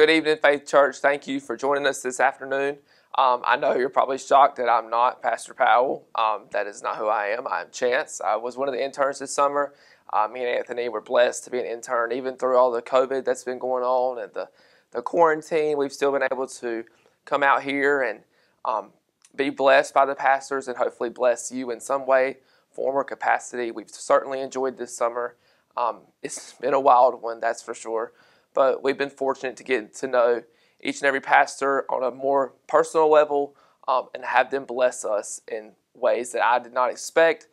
good evening, Faith Church. Thank you for joining us this afternoon. I know you're probably shocked that I'm not Pastor Powell. That is not who I am. I'm Chance. I was one of the interns this summer. Me and Anthony were blessed to be an intern, even through all the COVID that's been going on and the quarantine. We've still been able to come out here and be blessed by the pastors and hopefully bless you in some way, form, or capacity. We've certainly enjoyed this summer. It's been a wild one, that's for sure. But we've been fortunate to get to know each and every pastor on a more personal level and have them bless us in ways that I did not expect.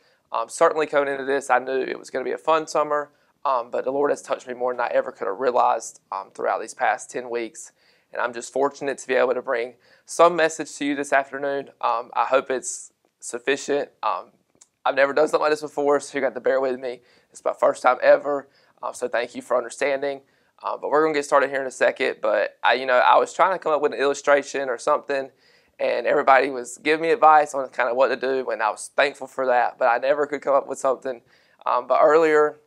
Certainly coming into this, I knew it was going to be a fun summer, but the Lord has touched me more than I ever could have realized throughout these past 10 weeks. And I'm just fortunate to be able to bring some message to you this afternoon. I hope it's sufficient. I've never done something like this before, so you got to bear with me. It's my first time ever, so thank you for understanding. But we're going to get started here in a second. But I was trying to come up with an illustration or something, and everybody was giving me advice on kind of what to do, and I was thankful for that. But I never could come up with something. But earlier,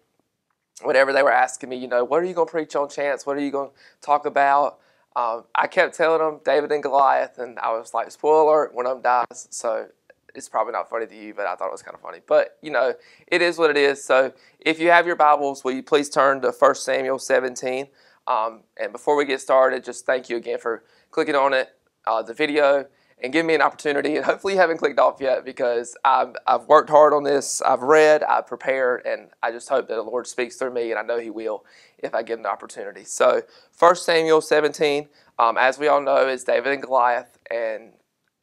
whenever they were asking me, what are you going to preach on, Chance? What are you going to talk about? I kept telling them David and Goliath, and I was like, spoiler alert, one of them dies. So it's probably not funny to you, but I thought it was kind of funny. But, it is what it is. So if you have your Bibles, will you please turn to 1 Samuel 17? And before we get started, just thank you again for clicking on it, the video, and giving me an opportunity. And hopefully you haven't clicked off yet because I've worked hard on this. I've read, I've prepared, and I just hope that the Lord speaks through me, and I know He will if I give Him the opportunity. So 1 Samuel 17, as we all know, is David and Goliath, and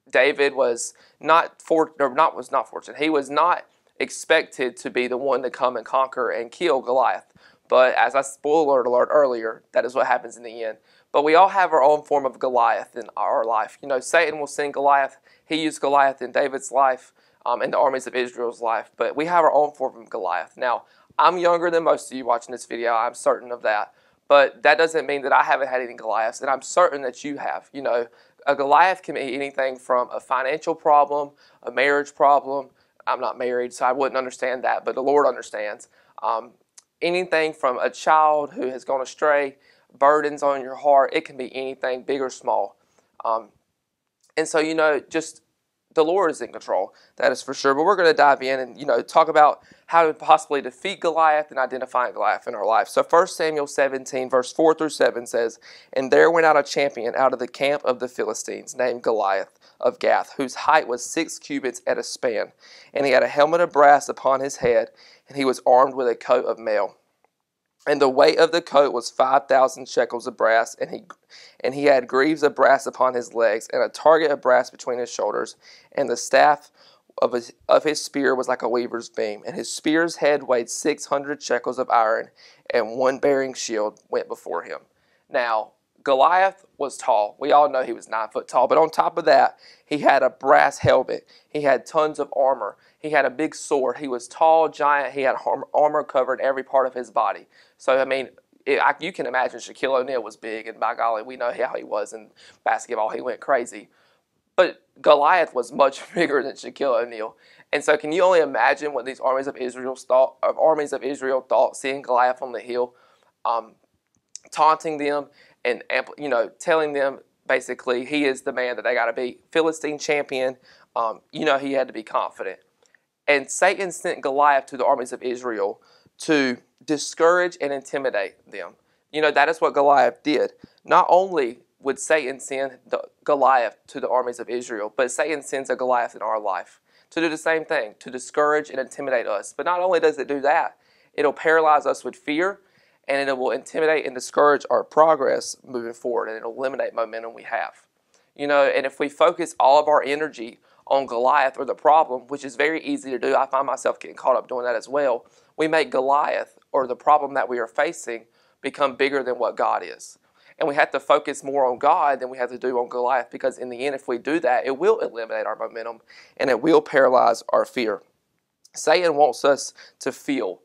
David was not fortunate. He was not expected to be the one to come and conquer and kill Goliath. But as I spoiler alert earlier, that is what happens in the end. But we all have our own form of Goliath in our life. Satan will send Goliath. He used Goliath in David's life, in the armies of Israel's life. But we have our own form of Goliath. Now, I'm younger than most of you watching this video. I'm certain of that. But that doesn't mean that I haven't had any Goliaths, and I'm certain that you have. A Goliath can be anything from a financial problem, a marriage problem. I'm not married, so I wouldn't understand that, but the Lord understands. Anything from a child who has gone astray, burdens on your heart. It can be anything, big or small. And so, just the Lord is in control. That is for sure. But we're going to dive in and, talk about how to possibly defeat Goliath and identify Goliath in our life. So 1 Samuel 17, verse 4 through 7 says, "And there went out a champion out of the camp of the Philistines, named Goliath of Gath, whose height was 6 cubits at a span. And he had a helmet of brass upon his head, and he was armed with a coat of mail. And the weight of the coat was 5,000 shekels of brass, and he had greaves of brass upon his legs, and a target of brass between his shoulders. And the staff of his spear was like a weaver's beam, and his spear's head weighed 600 shekels of iron, and one bearing shield went before him." Now, Goliath was tall. We all know he was 9 foot tall, but on top of that, he had a brass helmet. He had tons of armor. He had a big sword. He was tall, giant. He had armor covered every part of his body. So, you can imagine Shaquille O'Neal was big, and by golly, we know how he was in basketball. He went crazy. But Goliath was much bigger than Shaquille O'Neal. And so can you only imagine what these armies of Israel thought seeing Goliath on the hill, taunting them and telling them basically he is the man that they got to beat. Philistine champion, he had to be confident. And Satan sent Goliath to the armies of Israel to discourage and intimidate them. That is what Goliath did. Not only would Satan send Goliath to the armies of Israel, but Satan sends a Goliath in our life to do the same thing, to discourage and intimidate us. But not only does it do that, it'll paralyze us with fear, and it will intimidate and discourage our progress moving forward, and it'll eliminate momentum we have. And if we focus all of our energy on Goliath or the problem, which is very easy to do, I find myself getting caught up doing that as well, we make Goliath or the problem that we are facing become bigger than what God is. And we have to focus more on God than we have to do on Goliath, because in the end, if we do that, it will eliminate our momentum and it will paralyze our fear. Satan wants us to feel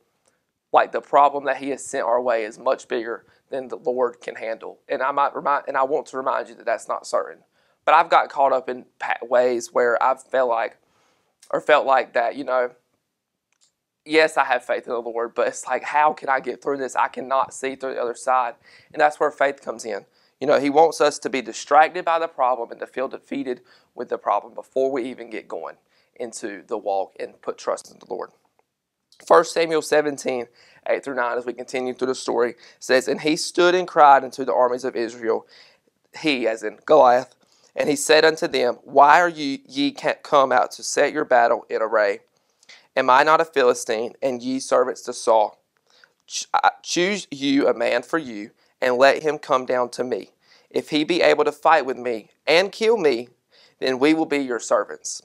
like the problem that he has sent our way is much bigger than the Lord can handle. And I want to remind you that that's not certain. But I've got caught up in ways where I've felt like that, yes, I have faith in the Lord, but it's like, how can I get through this? I cannot see through the other side. And that's where faith comes in. He wants us to be distracted by the problem and to feel defeated with the problem before we even get going into the walk and put trust in the Lord. 1 Samuel 17, 8 through 9, as we continue through the story, says, "And he stood and cried unto the armies of Israel, he, as in Goliath, and he said unto them, Why are ye come out to set your battle in array? Am I not a Philistine, and ye servants to Saul? Choose you a man for you, and let him come down to me. If he be able to fight with me and kill me, then we will be your servants.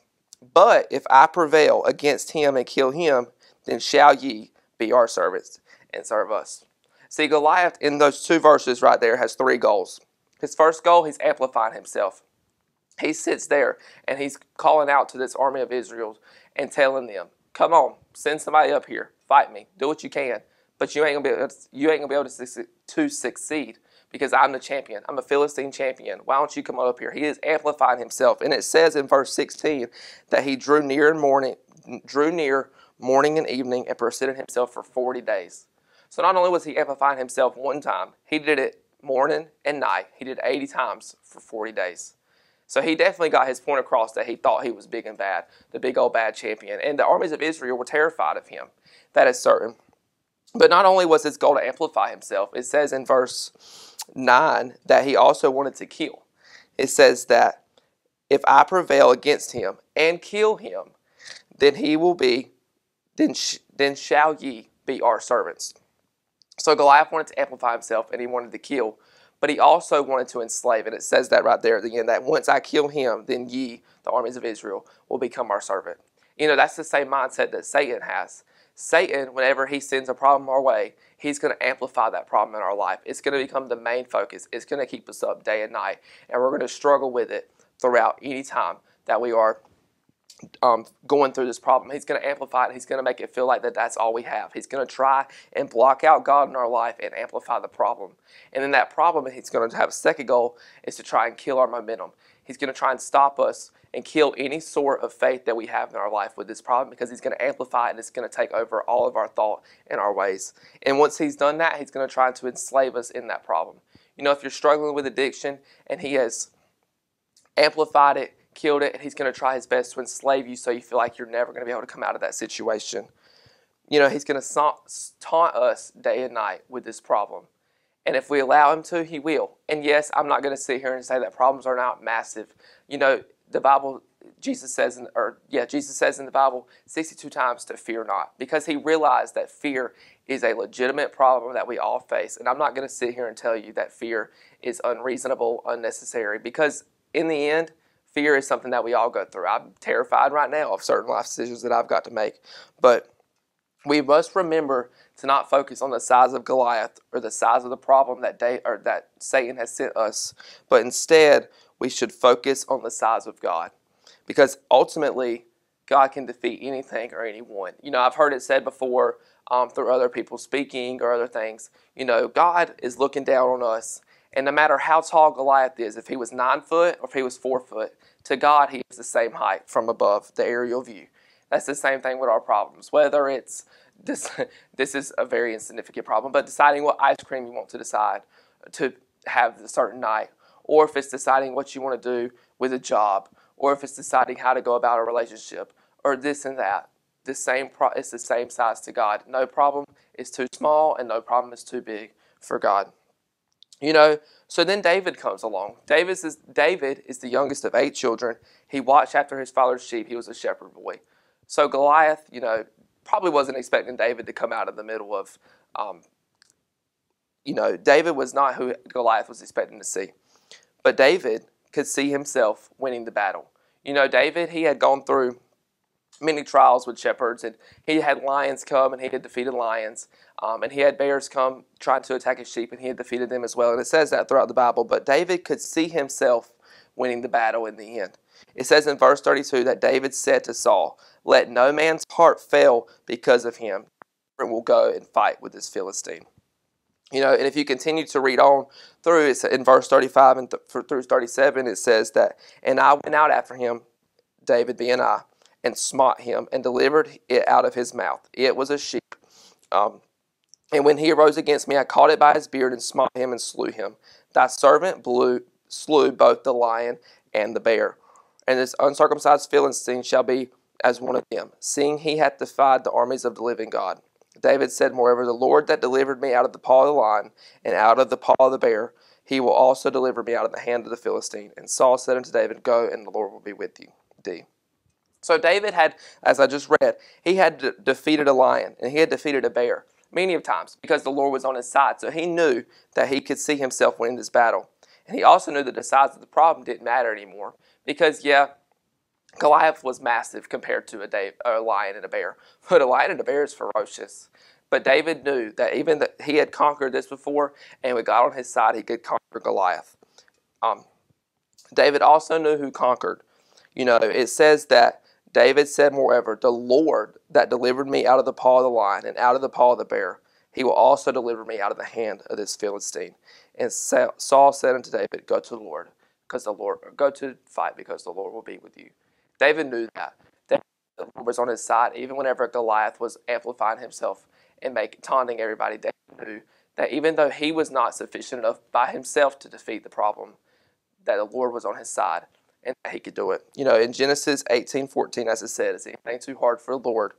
But if I prevail against him and kill him, then shall ye be our servants and serve us." See, Goliath in those two verses right there has three goals. His first goal, he's amplifying himself. He sits there and he's calling out to this army of Israel and telling them, "Come on, send somebody up here, fight me, do what you can, but you ain't gonna be able to succeed because I'm the champion. I'm a Philistine champion. Why don't you come up here?" He is amplifying himself, and it says in verse 16 that he drew near morning and evening and presented himself for 40 days. So not only was he amplifying himself one time, he did it morning and night. He did 80 times for 40 days. So he definitely got his point across that he thought he was big and bad, the big old bad champion. And the armies of Israel were terrified of him. That is certain. But not only was his goal to amplify himself, it says in verse 9 that he also wanted to kill. It says that if I prevail against him and kill him, then then shall ye be our servants. So Goliath wanted to amplify himself and he wanted to kill, but he also wanted to enslave. And it says that right there at the end, that once I kill him, then ye, the armies of Israel, will become our servant. That's the same mindset that Satan has. Satan, whenever he sends a problem our way, he's going to amplify that problem in our life. It's going to become the main focus. It's going to keep us up day and night, and we're going to struggle with it throughout any time that we are going through this problem. He's going to amplify it. He's going to make it feel like that's all we have. He's going to try and block out God in our life and amplify the problem. And in that problem, he's going to have a second goal, is to try and kill our momentum. He's going to try and stop us and kill any sort of faith that we have in our life with this problem, because he's going to amplify it and it's going to take over all of our thought and our ways. And once he's done that, he's going to try to enslave us in that problem. If you're struggling with addiction and he has amplified it, killed it, and he's going to try his best to enslave you so you feel like you're never going to be able to come out of that situation. He's going to taunt us day and night with this problem. And if we allow him to, he will. And yes, I'm not going to sit here and say that problems are not massive. The Bible, Jesus says in the Bible 62 times to fear not, because he realized that fear is a legitimate problem that we all face. And I'm not going to sit here and tell you that fear is unreasonable, unnecessary, because in the end, fear is something that we all go through. I'm terrified right now of certain life decisions that I've got to make. But we must remember to not focus on the size of Goliath or the size of the problem that Satan has sent us, but instead we should focus on the size of God, because ultimately God can defeat anything or anyone. I've heard it said before through other people speaking or other things, God is looking down on us. And no matter how tall Goliath is, if he was 9 foot or if he was 4 foot, to God he is the same height from above, the aerial view. That's the same thing with our problems. Whether it's this is a very insignificant problem, but deciding what ice cream you want to decide to have a certain night, or if it's deciding what you want to do with a job, or if it's deciding how to go about a relationship, or this and that, it's the same size to God. No problem is too small, and no problem is too big for God. So then David comes along. David is the youngest of 8 children. He watched after his father's sheep. He was a shepherd boy. So Goliath, probably wasn't expecting David to come out of the middle of, David was not who Goliath was expecting to see. But David could see himself winning the battle. David, he had gone through many trials with shepherds, and he had lions come and he had defeated lions, and he had bears come trying to attack his sheep and he had defeated them as well. And it says that throughout the Bible, but David could see himself winning the battle in the end. It says in verse 32 that David said to Saul, "Let no man's heart fail because of him. And will go and fight with this Philistine." And if you continue to read on through, it's in verse 35 and through 37, it says that, "And I went out after him, David being I, and smote him, and delivered it out of his mouth. It was a sheep. And when he arose against me, I caught it by his beard, and smote him, and slew him. Thy servant slew both the lion and the bear. And this uncircumcised Philistine shall be as one of them, seeing he hath defied the armies of the living God. David said, moreover, the Lord that delivered me out of the paw of the lion and out of the paw of the bear, he will also deliver me out of the hand of the Philistine. And Saul said unto David, go, and the Lord will be with thee. So David had, as I just read, he had defeated a lion and he had defeated a bear many of times because the Lord was on his side. So he knew that he could see himself winning this battle. And he also knew that the size of the problem didn't matter anymore because, yeah, Goliath was massive compared to a lion and a bear. But a lion and a bear is ferocious. But David knew that even that he had conquered this before, and with God on his side, he could conquer Goliath. David also knew who conquered. It says that David said, moreover, the Lord that delivered me out of the paw of the lion and out of the paw of the bear, he will also deliver me out of the hand of this Philistine. And Saul said unto David, go to the Lord, go to fight, because the Lord will be with you. David knew that the Lord was on his side, even whenever Goliath was amplifying himself and taunting everybody. David knew that even though he was not sufficient enough by himself to defeat the problem, that the Lord was on his side and that he could do it. In Genesis 18:14, as it said, is anything too hard for the Lord?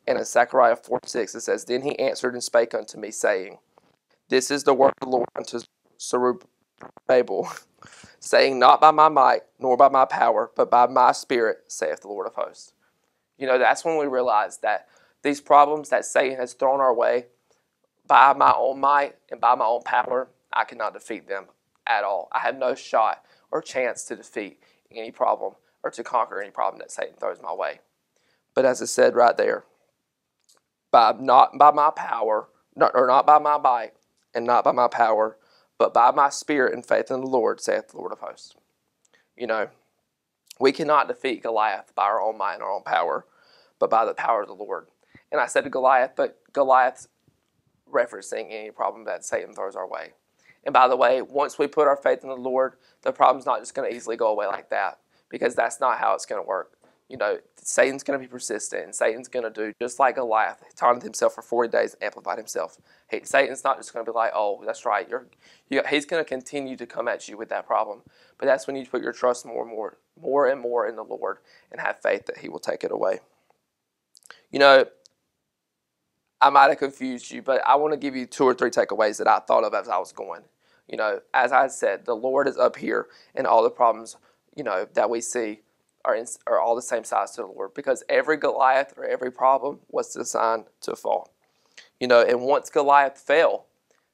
And in Zechariah 4:6, it says, then he answered and spake unto me, saying, this is the word of the Lord unto Zerubbabel, saying, not by my might, nor by my power, but by my spirit, saith the Lord of hosts. That's when we realize that these problems that Satan has thrown our way, by my own might and by my own power, I cannot defeat them at all. I have no shot or chance to defeat any problem or to conquer any problem that Satan throws my way. But as it said right there, not by my power, not by my might, and not by my power, but by my spirit and faith in the Lord, saith the Lord of hosts. We cannot defeat Goliath by our own might and our own power, but by the power of the Lord. And I said Goliath, but Goliath's referencing any problem that Satan throws our way. And by the way, once we put our faith in the Lord, the problem's not just going to easily go away like that, because that's not how it's going to work. Satan's going to be persistent, and Satan's going to do just like Goliath, taunted himself for 40 days, amplified himself. Satan's not just going to be like, oh, that's right. He's going to continue to come at you with that problem. But that's when you put your trust more and more in the Lord and have faith that he will take it away. I might have confused you, but I want to give you 2 or 3 takeaways that I thought of as I was going. As I said, the Lord is up here, and all the problems, that we see are all the same size to the Lord, because every Goliath or every problem was designed to fall. And once Goliath fell,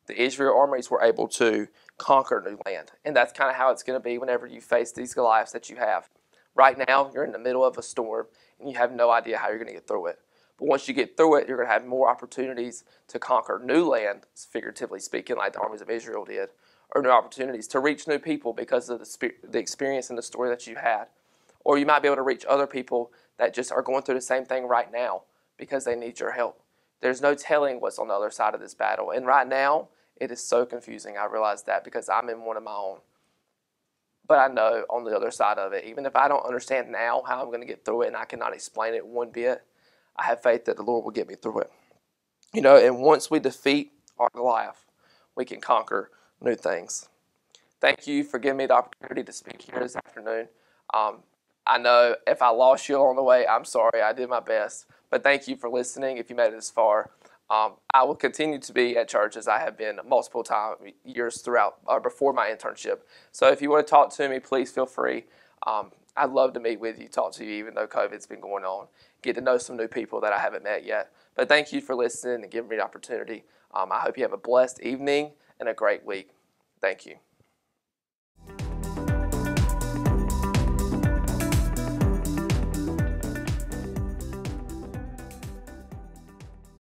the Israel armies were able to conquer new land. And that's kind of how it's going to be whenever you face these Goliaths that you have. Right now, you're in the middle of a storm, and you have no idea how you're going to get through it. But once you get through it, you're going to have more opportunities to conquer new land, figuratively speaking, like the armies of Israel did, or new opportunities to reach new people because of the experience and the story that you had. Or you might be able to reach other people that just are going through the same thing right now because they need your help. There's no telling what's on the other side of this battle. And right now, it is so confusing. I realize that because I'm in one of my own. But I know on the other side of it, even if I don't understand now how I'm going to get through it and I cannot explain it one bit, I have faith that the Lord will get me through it. And once we defeat our Goliath, we can conquer new things. Thank you for giving me the opportunity to speak here this afternoon. I know if I lost you along the way, I'm sorry. I did my best. But thank you for listening if you made it this far. I will continue to be at church as I have been multiple years throughout or before my internship. So if you want to talk to me, please feel free. I'd love to meet with you, talk to you, even though COVID's been going on, get to know some new people that I haven't met yet. But thank you for listening and giving me the opportunity. I hope you have a blessed evening and a great week. Thank you.